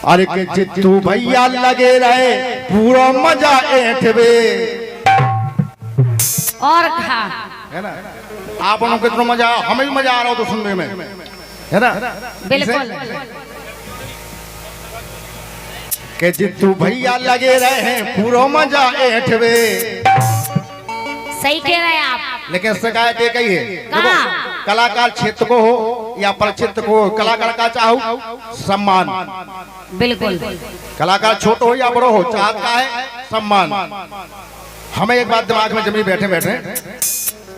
अरे के जित्तू भैया लगे रहे पूरा मजा ऐठवे और खा है ना। आप लोगों को कितना मजा, हमें भी मजा आ रहा हो तो सुनने में, है ना। बिल्कुल के जित्तू भैया लगे रहे पूरा मजा ऐठवे। सही कह रहे हैं आप, लेकिन शिकायत एक ही है, देखो कलाकार क्षेत्र को हो या प्रक्षेत्र को हो, कलाकार का चाहो सम्मान। बिल्कुल कलाकार छोटो हो या बड़ो हो, चाहता है सम्मान। हमें एक बात दिमाग में जमी बैठे बैठे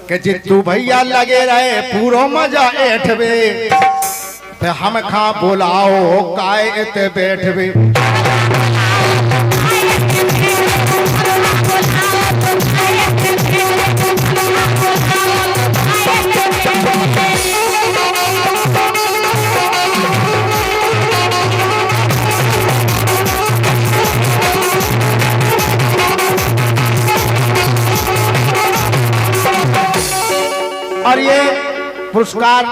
कि जित्तू भैया लगे रहे पूरा मजा ऐठवे, तो हम खा बोलाओ काय एते बैठवे। और ये पुरस्कार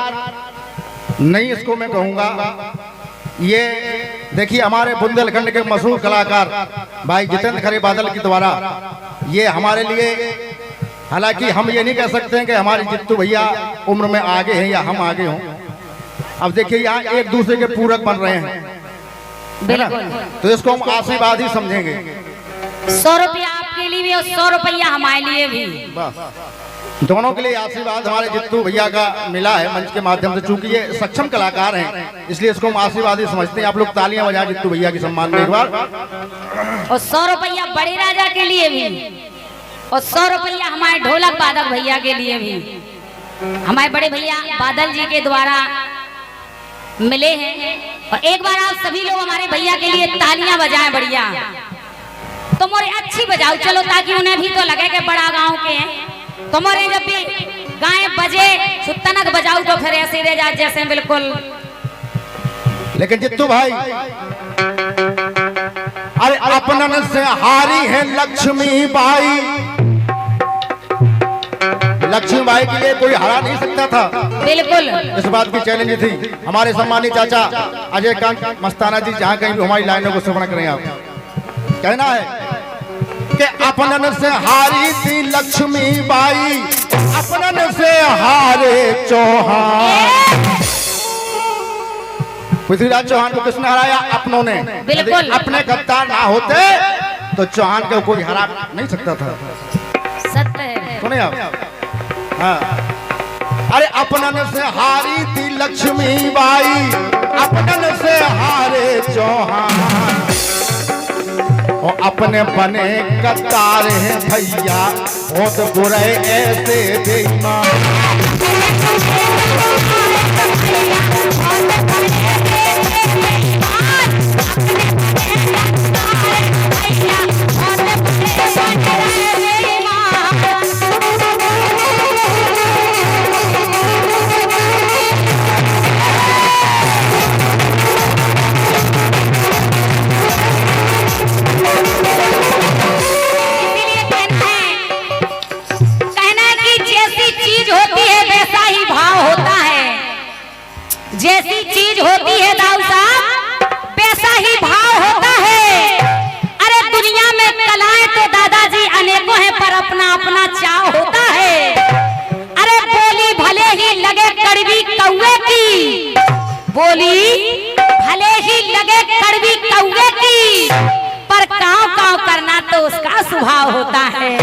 नहीं इसको मैं कहूंगा, ये देखिए हमारे बुंदेलखंड के मशहूर कलाकार भाई जितेंद्र खरे बादल के द्वारा ये हमारे लिए, हालांकि हम ये नहीं कह सकते हैं कि हमारे जित्तू भैया उम्र में आगे हैं या हम आगे हों। अब देखिए यहाँ एक दूसरे के पूरक बन रहे हैं, है ना, तो इसको हम आशीर्वाद ही समझेंगे। 100 रुपया आपके लिए भी और 100 रुपया हमारे लिए भी, दोनों के लिए आशीर्वाद हमारे जित्तू भैया का मिला है मंच के माध्यम से। चूंकि ये सक्षम कलाकार हैं इसलिए इसको हम आशीर्वाद ही समझते हैं। आप लोग तालियां बजाएं जित्तू भैया के सम्मान में एक बार। और 100 रुपया बड़े राजा के लिए भी और 100 रुपया हमारे ढोलक वादक भैया के लिए भी, हमारे बड़े भैया बादल जी के द्वारा मिले हैं। और एक बार आप सभी लोग हमारे भैया के लिए तालियां बजाएं बढ़िया, तो मोरे अच्छी बजाओ चलो, ताकि उन्हें भी तो लगे कि बड़ा गांव के हैं। तो मोरे जब भी गाय बजे सुतनक बजाओ तो फिर ऐसे रह जाए जैसे बिल्कुल। लेकिन जित्तू भाई अरे अपनन से हारी है लक्ष्मी बाई, लक्ष्मी बाई के लिए कोई हरा नहीं सकता था। बिल्कुल इस बात की चैलेंज थी। हमारे सम्मानित चाचा अजय कांत मस्ताना जी जहाँ कहीं भी हमारी लाइनों को श्रवण करें, आप कहना है कि अपनन से हारी थी लक्ष्मी बाई, अपनन से हारे चौहान। पृथ्वीराज चौहान को किसने हराया? अपनों ने। बिल्कुल अपने गद्दार ना होते तो चौहान को कोई हरा नहीं सकता था। सत्य है, सुने आप। हाँ, अरे अपनन से हारी थी लक्ष्मी बाई, अपनन से हारे चौहान। और अपने बने गद्दार हैं भैया बहुत बुरे ऐसे बेईमान। जैसी चीज होती है दाऊ साहब वैसा ही भाव होता है। अरे दुनिया में कलाएं तो दादाजी अनेकों हैं पर अपना अपना चाव होता है। अरे बोली भले ही लगे कड़वी कौवे की, बोली भले ही लगे कड़वी कौवे की, पर काव काव करना तो उसका स्वभाव होता है।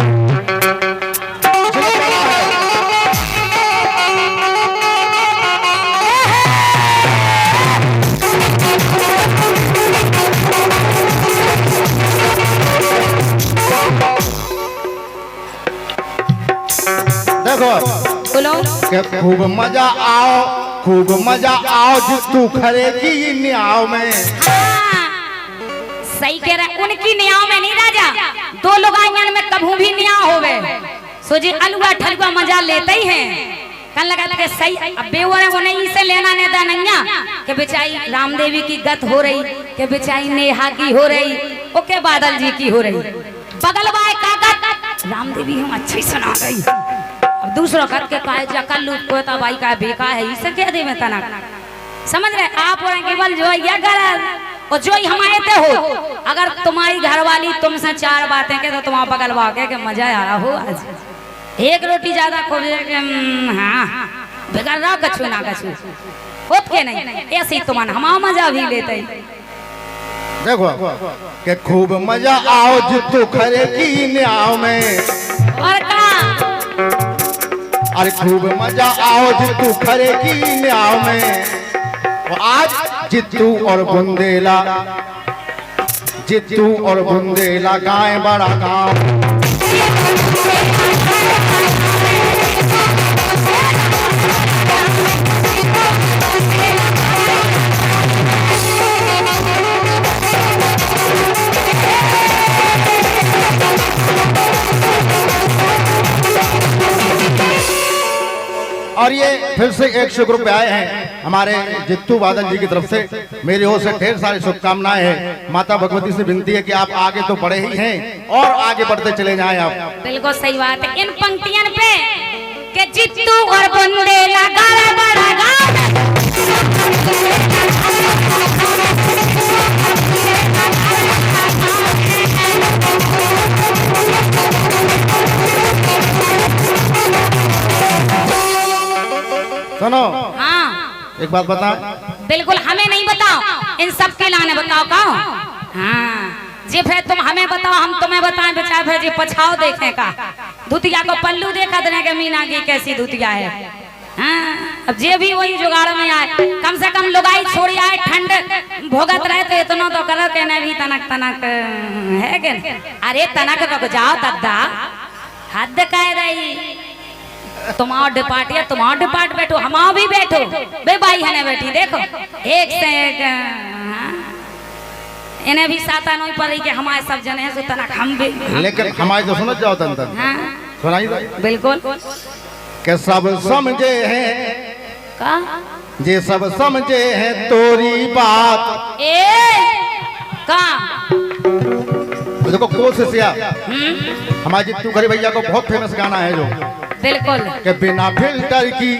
देखो खूब मजा आओ, खूब मजा आओ जित्तू खरे की न्याव में। हाँ, सही कह रहा, उनकी न्याव में नहीं राजा, दो लोग आंगन में कभू भी न्याव होवे सोचे अलुआ ठलुआ मजा लेते ही हैं। कल लगा लगे सही, अब बेवरे वो नहीं से लेना नेता नैया के बेचाई रामदेवी की गत हो रही, के बेचाई नेहा की हो रही, ओके बादल जी की हो रही। बगल बाय काका रामदेवी हम अच्छी सुना गई, अब दूसरा कट के काहे जकल लूट कोता बाई का बेका है इसे क्या दे में तना। समझ रहे आप और केवल जो या कर और जो ही हमारे ते हो, अगर तुम्हारी घरवाली तुमसे 4 बातें के तो तुम बगल भागे के मजा आया हो आज। एक रोटी ज्यादा खो हाँ बिगड़ रहा कछु ना कछु होत के नहीं, ऐसे ही तुम हमारा मजा भी लेते। देखो कि खूब मजा आओ जितू खरे की न्याव में, और का अरे खूब मजा आओ जितू खरे की न्याव में। और आज जितू और बुंदेला, जितू और बुंदेला गाय बड़ा गाँव। और ये फिर से 100 रुपए आए हैं हमारे जित्तू बादल जी की तरफ से। मेरी ओर से ढेर सारी शुभकामनाएं हैं। माता भगवती से विनती है कि आप आगे तो बढ़े ही हैं और आगे बढ़ते चले जाएं आप। बिल्कुल सही बात है। इन पंक्तियों पे कि जित्तू और बुंदेला गाड़ा बड़ा गाँव। सुनो हाँ एक बात बता। बिल्कुल हमें नहीं बताओ, इन सब के लाने बताओ कहो। हाँ जी फिर तुम हमें बताओ, हम तुम्हें बताएं बेचारे फिर जी पछाओ देखने का। धुतिया को पल्लू देखा देने के मीना की कैसी धुतिया है। हाँ अब जे भी वही जुगाड़ में आए, कम से कम लुगाई छोड़ी आए ठंड भोगत रहे तो इतना तो करो कहने भी तनक तनक है के। अरे तनक रुक जाओ दद्दा, हद कह रही। तुम्हारा डिपार्ट तुम्हारा डिपार्ट बैठो, हम भी बैठो बे भाई है बैठी देखो एक से एक। इन्हें भी साता नहीं पड़ रही कि हमारे सब जने हैं तो तनक हम भी। लेकिन हमारे तो सुन जाओ तन तन। हाँ सुनाई बिल्कुल के सब समझे हैं का जे सब समझे हैं तोरी बात। ए का देखो कोशिश या हमारे जित्तू खरे भैया को बहुत फेमस गाना है जो बिल्कुल कि बिना फिल्टर की,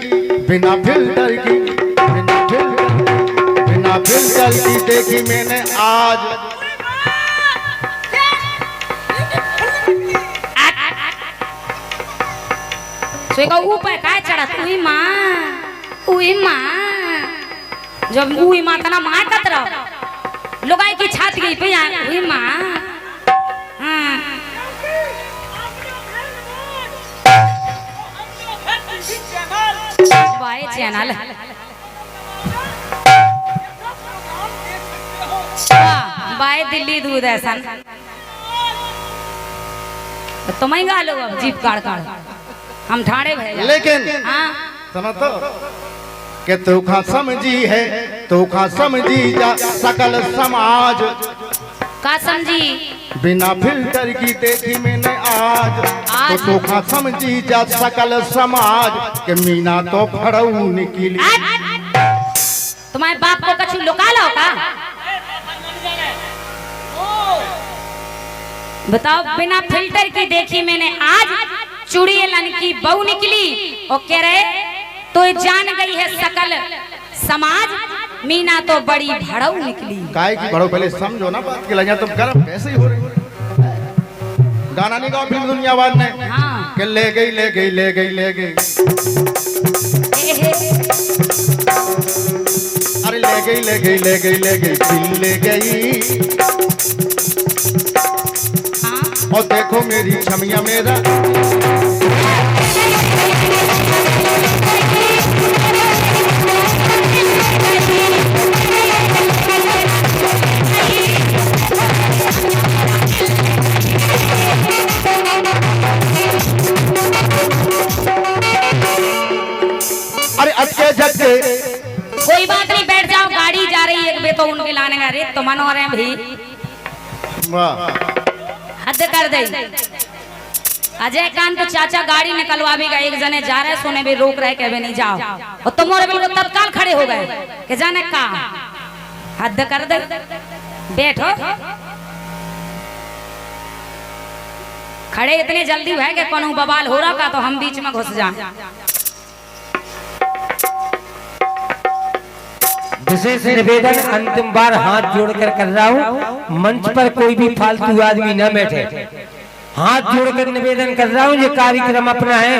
बिना फिल्टर की, बिना फिल्टर की देखी मैंने आज। ऊपर काय चढ़त उही माँ जब उही माँ तना माँ कतरा लोगाई की छात गई पे उही माँ। बाय चैनल बाय दिल्ली दूध ऐसा तुम्हें गालो अब जीप काट काट हम ठाड़े भे। लेकिन हाँ सुनो तो कि तू खा समझी है, तू खा समझी जा सकल समाज। का समझी बिना फिल्टर की देखी मैंने आज। तो तू खा समझी जा सकल समाज के मीना तो फड़ऊ निकली। तुम्हारे बाप को कछु लुका लो का बताओ। बिना फिल्टर की देखी मैंने आज, चुड़ैलन की बहू निकली और कह रहे तो जान गई है सकल समाज, मीना तो बड़ी भड़ऊ निकली। काय की भड़ऊ पहले समझो ना बात के लगा तुम गर्म कैसे ही हो रही। गाना नहीं गाओ फिल्म दुनिया बाद में। हाँ कि ले गई ले गई ले गई ले गई, अरे ले गई ले गई ले गई ले गई दिल ले गई। और देखो मेरी छमिया मेरा अरे अटके झटके। कोई बात नहीं बैठ जाओ, गाड़ी जा रही है बे तो उनके लाने का। अरे तो मन हो रहे हैं भाई हद कर दे। अजय कांत तो चाचा गाड़ी निकलवा भी गए, एक जने जा रहे सोने भी रोक रहे के नहीं जाओ और तुम और बिल्कुल तत्काल खड़े हो गए कि जाने का हद कर दे। बैठो खड़े इतने जल्दी है कि कौन बवाल हो रहा का तो हम बीच में घुस जाए। विशेष निवेदन अंतिम बार हाथ जोड़कर कर रहा हूँ, मंच पर कोई भी फालतू आदमी न बैठे। हाथ जोड़कर निवेदन कर रहा हूँ, ये कार्यक्रम अपना है,